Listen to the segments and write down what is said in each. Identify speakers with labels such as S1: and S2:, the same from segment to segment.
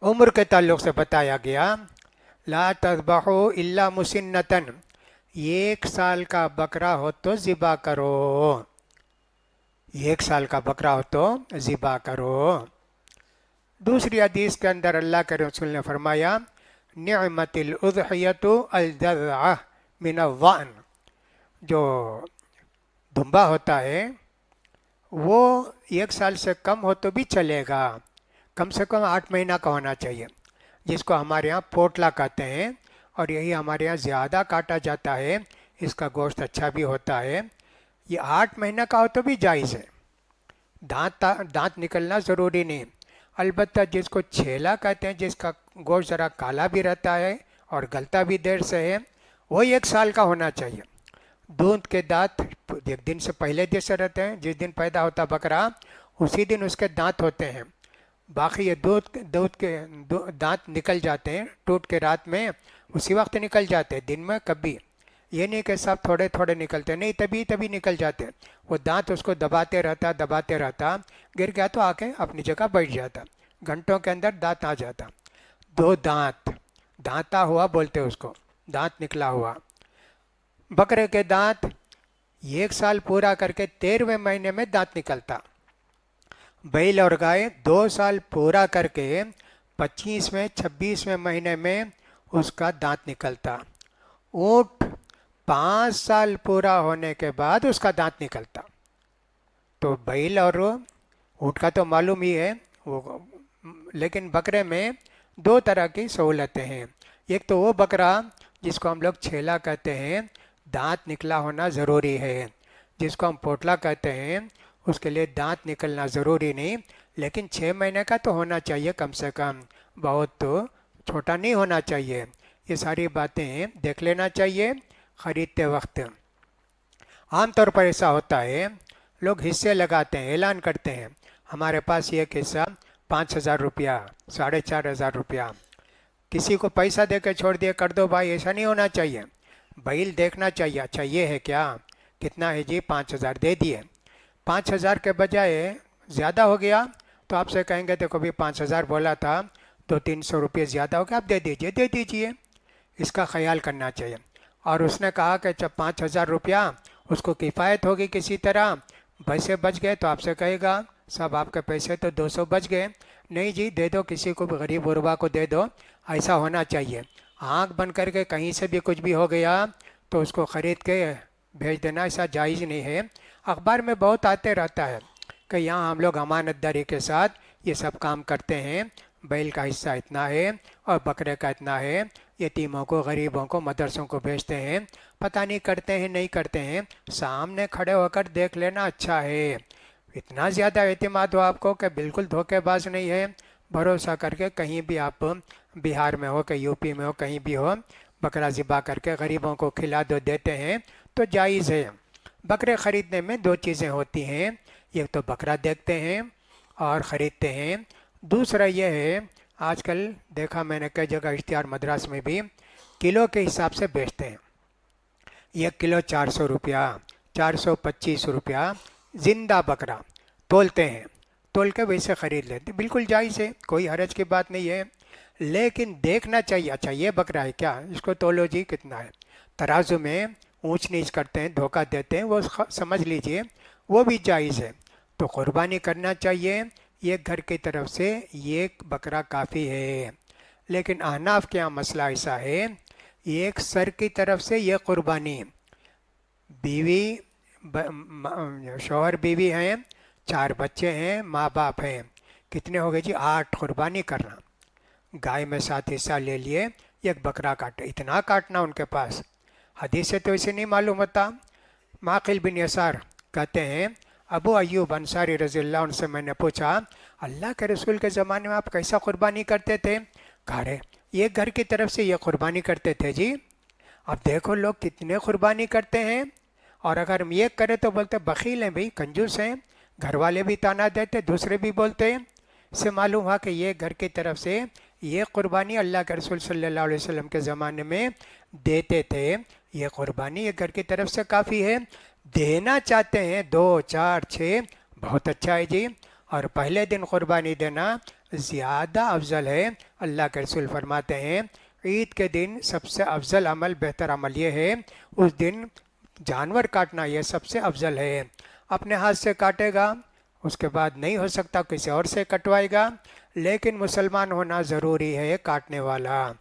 S1: عمر کے تعلق سے بتایا گیا، لا تذبحوا الا مسنتن، 1 سال کا بکرا ہو تو ذبح کرو، 1 سال کا بکرا ہو تو ذبح کرو۔ دوسری حدیث کے اندر اللہ کے رسول نے فرمایا، نعمت الاضحیۃ الجذعہ من الظأن، جو دمبا ہوتا ہے وہ 1 سال سے کم ہو تو بھی چلے گا، کم سے کم 8 مہینہ کا ہونا چاہیے، جس کو ہمارے ہاں پوٹلا کہتے ہیں، اور یہی ہمارے ہاں زیادہ کاٹا جاتا ہے، اس کا گوشت اچھا بھی ہوتا ہے۔ یہ 8 مہینہ کا ہو تو بھی جائز ہے، دانت نکلنا ضروری نہیں، البتہ جس کو چھیلا کہتے ہیں، جس کا گوشت ذرا کالا بھی رہتا ہے اور گلتا بھی دیر سے ہے، وہی 1 سال کا ہونا چاہیے۔ دودھ کے دانت 1 دن سے پہلے جیسے رہتے ہیں، جس دن پیدا ہوتا بکرا اسی دن اس کے دانت ہوتے ہیں، باقی یہ دودھ کے دانت نکل جاتے ہیں ٹوٹ کے رات میں، اسی وقت نکل جاتے ہیں، دن میں کبھی یہ نہیں کہ سب تھوڑے تھوڑے نکلتے، نہیں، تبھی نکل جاتے، وہ دانت اس کو دباتے رہتا، گر گیا تو آ کے اپنی جگہ بیٹھ جاتا، گھنٹوں کے اندر دانت آ جاتا۔ دو دانت، دانتا ہوا بولتے اس کو، دانت نکلا ہوا بکرے کے دانت 1 سال پورا کر کے 13ویں مہینے میں دانت نکلتا، بیل اور گائے 2 سال پورا کر کے 25ویں 26ویں مہینے میں اس کا دانت نکلتا، اونٹ 5 سال پورا ہونے کے بعد اس کا دانت نکلتا۔ تو بیل اور اونٹ کا تو معلوم ہی ہے وہ، لیکن بکرے میں 2 طرح کی سہولتیں ہیں، ایک تو وہ بکرا جس کو ہم لوگ چھیلا کہتے ہیں، دانت نکلا ہونا ضروری ہے، جس کو ہم پوٹلا کہتے ہیں اس کے لیے دانت نکلنا ضروری نہیں، لیکن 6 مہینے کا تو ہونا چاہیے کم سے کم، بہت تو چھوٹا نہیں ہونا چاہیے۔ یہ ساری باتیں دیکھ لینا چاہیے خریدتے وقت۔ عام طور پر ایسا ہوتا ہے، لوگ حصے لگاتے ہیں، اعلان کرتے ہیں، ہمارے پاس یہ ایک حصہ 5,000 روپیہ، 4,500 روپیہ، کسی کو پیسہ دے کے چھوڑ دیا کر دو بھائی، ایسا نہیں ہونا چاہیے، بیل دیکھنا چاہیے، اچھا یہ ہے کیا، کتنا ہے جی، 5,000 دے دیے، 5,000 کے بجائے زیادہ ہو گیا تو آپ سے کہیں گے دیکھو بھی 5,000 بولا تھا، 200-300 روپئے زیادہ ہو گیا، آپ دے دیجئے، اس کا خیال کرنا چاہیے۔ اور اس نے کہا کہ جب 5,000 روپیہ اس کو کفایت ہوگی کسی طرح، پیسے بچ گئے تو آپ سے کہے گا صاحب آپ کے پیسے تو 200 بچ گئے، نہیں جی دے دو، کسی کو بھی غریب غربا کو دے دو، ایسا ہونا چاہیے۔ آنکھ بند کر کے کہیں سے بھی کچھ بھی ہو گیا تو اس کو خرید کے بھیج دینا، ایسا جائز نہیں ہے۔ اخبار میں بہت آتے رہتا ہے کہ یہاں ہم لوگ امانت داری کے ساتھ یہ سب کام کرتے ہیں، بیل کا حصہ اتنا ہے اور بکرے کا اتنا ہے، یتیموں کو، غریبوں کو، مدرسوں کو بھیجتے ہیں، پتہ نہیں کرتے ہیں نہیں کرتے ہیں، سامنے کھڑے ہو کر دیکھ لینا اچھا ہے۔ اتنا زیادہ اعتماد ہو آپ کو کہ بالکل دھوکے باز نہیں ہے، بھروسہ کر کے کہیں بھی آپ بہار میں ہو کہ یو پی میں ہو، کہیں بھی ہو، بکرا ذبح کر کے غریبوں کو کھلا دو دیتے ہیں تو جائز ہے۔ بکرے خریدنے میں 2 چیزیں ہوتی ہیں، ایک تو بکرا دیکھتے ہیں اور خریدتے ہیں، دوسرا یہ ہے آج کل دیکھا میں نے کئی جگہ اشتہار مدراس میں بھی کلو کے حساب سے بیچتے ہیں، 1 کلو 400 روپیہ، 425 روپیہ، زندہ بکرا تولتے ہیں، تول کے ویسے خرید لیتے، بالکل جائز ہے، کوئی حرج کی بات نہیں ہے، لیکن دیکھنا چاہیے اچھا یہ بکرا ہے کیا، اس کو تولو جی کتنا ہے، ترازو میں اونچ نیچ کرتے ہیں، دھوکہ دیتے ہیں، وہ سمجھ لیجئے وہ بھی جائز ہے۔ تو قربانی کرنا چاہیے، یہ گھر کی طرف سے یہ بکرا کافی ہے، لیکن احناف کے یہاں مسئلہ ایسا ہے، ایک سر کی طرف سے یہ قربانی، بیوی شوہر بیوی ہیں، 4 بچے ہیں، ماں باپ ہیں، کتنے ہو گئے جی، 8 قربانی کرنا، گائے میں 7 حصہ لے لیے، ایک بکرا کاٹا، اتنا کاٹنا ان کے پاس، حدیث سے تو اسے نہیں معلوم ہوتا۔ معقل بن یسار کہتے ہیں ابو ایوب انصاری رضی اللہ عنہ سے میں نے پوچھا اللہ کے رسول کے زمانے میں آپ کیسا قربانی کرتے تھے، کہا رہے یہ گھر کی طرف سے یہ قربانی کرتے تھے جی، اب دیکھو لوگ کتنے قربانی کرتے ہیں، اور اگر ہم یہ کریں تو بولتے بخیل ہیں بھئی، کنجوس ہیں، گھر والے بھی تانا دیتے، دوسرے بھی بولتے ہیں، اس سے معلوم ہوا کہ یہ گھر کی طرف سے یہ قربانی اللہ کے رسول صلی اللہ علیہ وسلم کے زمانے میں دیتے تھے، یہ قربانی یہ گھر کی طرف سے کافی ہے، دینا چاہتے ہیں 2 4 6 بہت اچھا ہے جی، اور پہلے دن قربانی دینا زیادہ افضل ہے۔ اللہ کے رسول فرماتے ہیں عید کے دن سب سے افضل عمل، بہتر عمل یہ ہے، اس دن جانور کاٹنا یہ سب سے افضل ہے۔ اپنے ہاتھ سے کاٹے گا، اس کے بعد نہیں ہو سکتا کسی اور سے کٹوائے گا، لیکن مسلمان ہونا ضروری ہے کاٹنے والا۔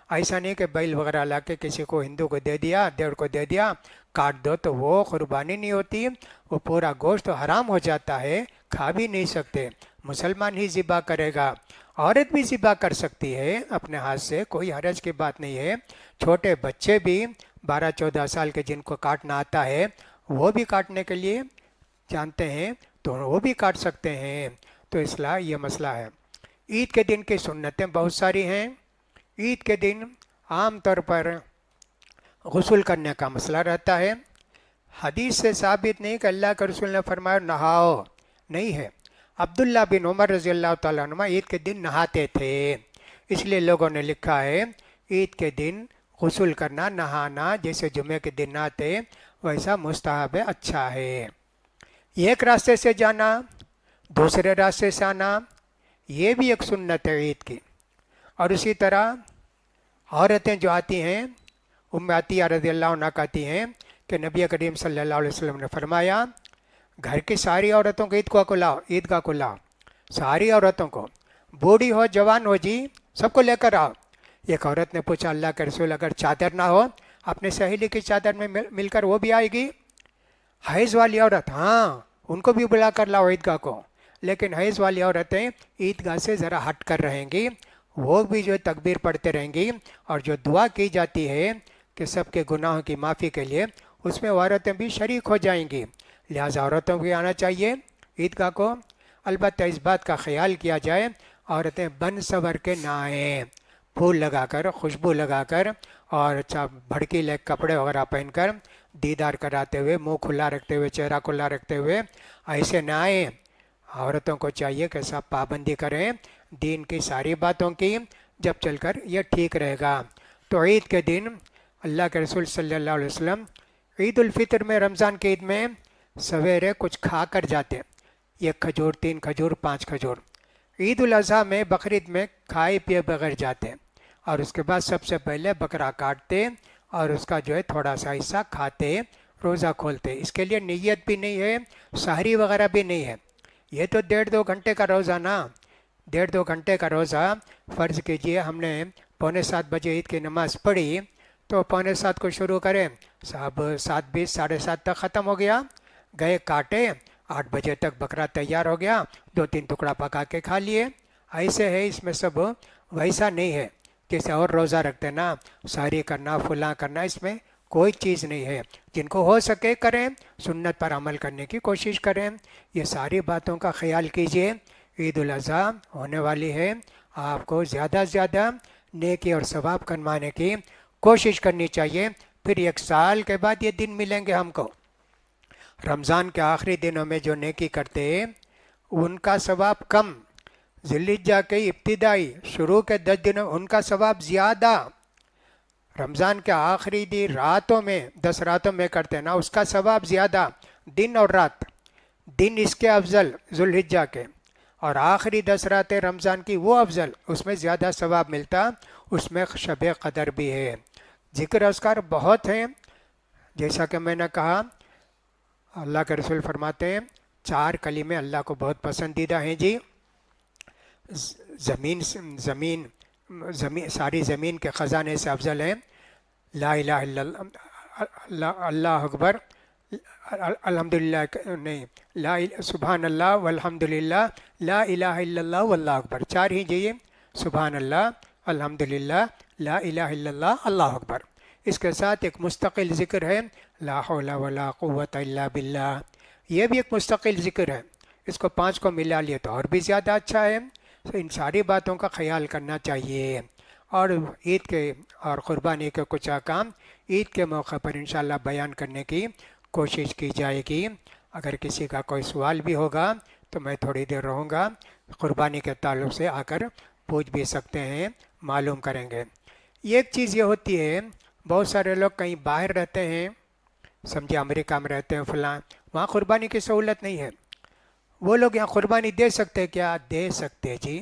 S1: ایسا نہیں کہ بیل وغیرہ لا کے کسی کو ہندو کو دے دیا، دیوڑ کو دے دیا، کاٹ دو، تو وہ قربانی نہیں ہوتی، وہ پورا گوشت حرام ہو جاتا ہے، کھا بھی نہیں سکتے۔ مسلمان ہی ذبح کرے گا۔ عورت بھی ذبح کر سکتی ہے اپنے ہاتھ سے، کوئی حرج کی بات نہیں ہے۔ چھوٹے بچے بھی 12-14 سال کے جن کو کاٹنا آتا ہے وہ بھی کاٹنے کے لیے جانتے ہیں تو وہ بھی کاٹ سکتے ہیں۔ تو اصلاح یہ مسئلہ ہے۔ عید کے دن کی سنتیں بہت ساری ہیں۔ عید کے دن عام طور پر غسل کرنے کا مسئلہ رہتا ہے۔ حدیث سے ثابت نہیں کہ اللہ کے رسول نے فرمایا نہاؤ، نہیں ہے۔ عبداللہ بن عمر رضی اللہ تعالیٰ عنہ عید کے دن نہاتے تھے، اس لیے لوگوں نے لکھا ہے عید کے دن غسل کرنا، نہانا، جیسے جمعے کے دن نہاتے ویسا مستحب ہے، اچھا ہے۔ ایک راستے سے جانا، دوسرے راستے سے آنا، یہ بھی ایک سنت ہے عید کی۔ اور اسی طرح عورتیں جو آتی ہیں، ام عطیہ رضی اللہ عنہ کہتی ہیں کہ نبی کریم صلی اللہ علیہ وسلم نے فرمایا گھر کی ساری عورتوں کو عیدگاہ کو لاؤ، ساری عورتوں کو، بوڑھی ہو جوان ہو جی، سب کو لے کر آؤ۔ ایک عورت نے پوچھا اللہ کے رسول اگر چادر نہ ہو، اپنے سہیلی کی چادر میں مل کر وہ بھی آئے گی؟ حیض والی عورت، ہاں ان کو بھی بلا کر لاؤ عیدگاہ کو، لیکن حیض والی عورتیں عیدگاہ سے ذرا ہٹ کر رہیں گی، وہ بھی جو تکبیر پڑھتے رہیں گی، اور جو دعا کی جاتی ہے کہ سب کے گناہوں کی معافی کے لیے، اس میں وہ عورتیں بھی شریک ہو جائیں گی، لہٰذا عورتوں کو بھی آنا چاہیے عیدگاہ کو۔ البتہ اس بات کا خیال کیا جائے عورتیں بن سنور کے نہ آئیں، پھول لگا کر، خوشبو لگا کر، اور بھڑکیلے کپڑے وغیرہ پہن کر، دیدار کراتے ہوئے، منہ کھلا رکھتے ہوئے، چہرہ کھلا رکھتے ہوئے ایسے نہ آئیں۔ عورتوں کو چاہیے کہ سب پابندی کریں دین کی ساری باتوں کی، جب چل کر یہ ٹھیک رہے گا۔ تو عید کے دن اللہ کے رسول صلی اللہ علیہ وسلم عید الفطر میں، رمضان کی عید میں سویرے کچھ کھا کر جاتے، 1 کھجور، 3 کھجور، 5 کھجور۔ عید الاضحیٰ میں، بقرعید میں کھائے پیے بغیر جاتے، اور اس کے بعد سب سے پہلے بکرا کاٹتے اور اس کا جو ہے تھوڑا سا حصہ کھاتے، روزہ کھولتے۔ اس کے لیے نیت بھی نہیں ہے، سحری وغیرہ بھی نہیں ہے، یہ تو 1.5-2 گھنٹے کا روزہ نا، 1.5-2 گھنٹے کا روزہ۔ فرض کیجئے ہم نے 6:45 بجے عید کی نماز پڑھی تو 6:45 کو شروع کریں، صاحب 7:20 7:30 تک ختم ہو گیا، گئے کاٹے، 8 بجے تک بکرا تیار ہو گیا، 2-3 ٹکڑا پکا کے کھا لیے۔ ایسے ہے، اس میں سب ویسا نہیں ہے جیسے اور روزہ رکھتے نا، سحری کرنا، فلاں کرنا، اس میں کوئی چیز نہیں ہے۔ جن کو ہو سکے کریں، سنت پر عمل کرنے کی کوشش کریں۔ یہ ساری باتوں کا خیال کیجئے۔ عید الاضحیٰ ہونے والی ہے، آپ کو زیادہ سے زیادہ نیکی اور ثواب کمانے کی کوشش کرنی چاہیے۔ پھر 1 سال کے بعد یہ دن ملیں گے ہم کو، رمضان کے آخری دنوں میں جو نیکی کرتے ان کا ثواب کم، ذوالحجہ کے ابتدائی شروع کے 10 دنوں ان کا ثواب زیادہ، رمضان کے آخری دن راتوں میں 10 راتوں میں کرتے نا، اس کا ثواب زیادہ، دن اور رات، دن اس کے افضل ذوالحجہ کے، اور آخری 10 راتیں رمضان کی وہ افضل، اس میں زیادہ ثواب ملتا، اس میں شب قدر بھی ہے۔ ذکر اذکار بہت ہیں، جیسا کہ میں نے کہا اللہ کے رسول فرماتے ہیں 4 کلمے اللہ کو بہت پسندیدہ ہیں جی، زمین ساری زمین کے خزانے سے افضل ہیں، لا الہ الا اللہ، اللہ اکبر، الحمدللہ، نہیں، سبحان اللہ والحمدللہ، لا الہ الا اللہ واللہ اکبر، 4 ہی جی، سبحان اللہ، الحمدللہ، لا الہ الا اللہ، اللہ اکبر۔ اس کے ساتھ ایک مستقل ذکر ہے لا حول ولا قوت الا باللہ، یہ بھی ایک مستقل ذکر ہے، اس کو 5 کو ملا لیے تو اور بھی زیادہ اچھا ہے۔ تو ان ساری باتوں کا خیال کرنا چاہیے، اور عید کے اور قربانی کے کچھ احکام عید کے موقع پر انشاءاللہ بیان کرنے کی کوشش کی جائے گی۔ اگر کسی کا کوئی سوال بھی ہوگا تو میں تھوڑی دیر رہوں گا، قربانی کے تعلق سے آ کر پوچھ بھی سکتے ہیں، معلوم کریں گے۔ ایک چیز یہ ہوتی ہے، بہت سارے لوگ کہیں باہر رہتے ہیں، سمجھے امریکہ میں رہتے ہیں فلاں، وہاں قربانی کی سہولت نہیں ہے، وہ لوگ یہاں قربانی دے سکتے کیا؟ دے سکتے جی،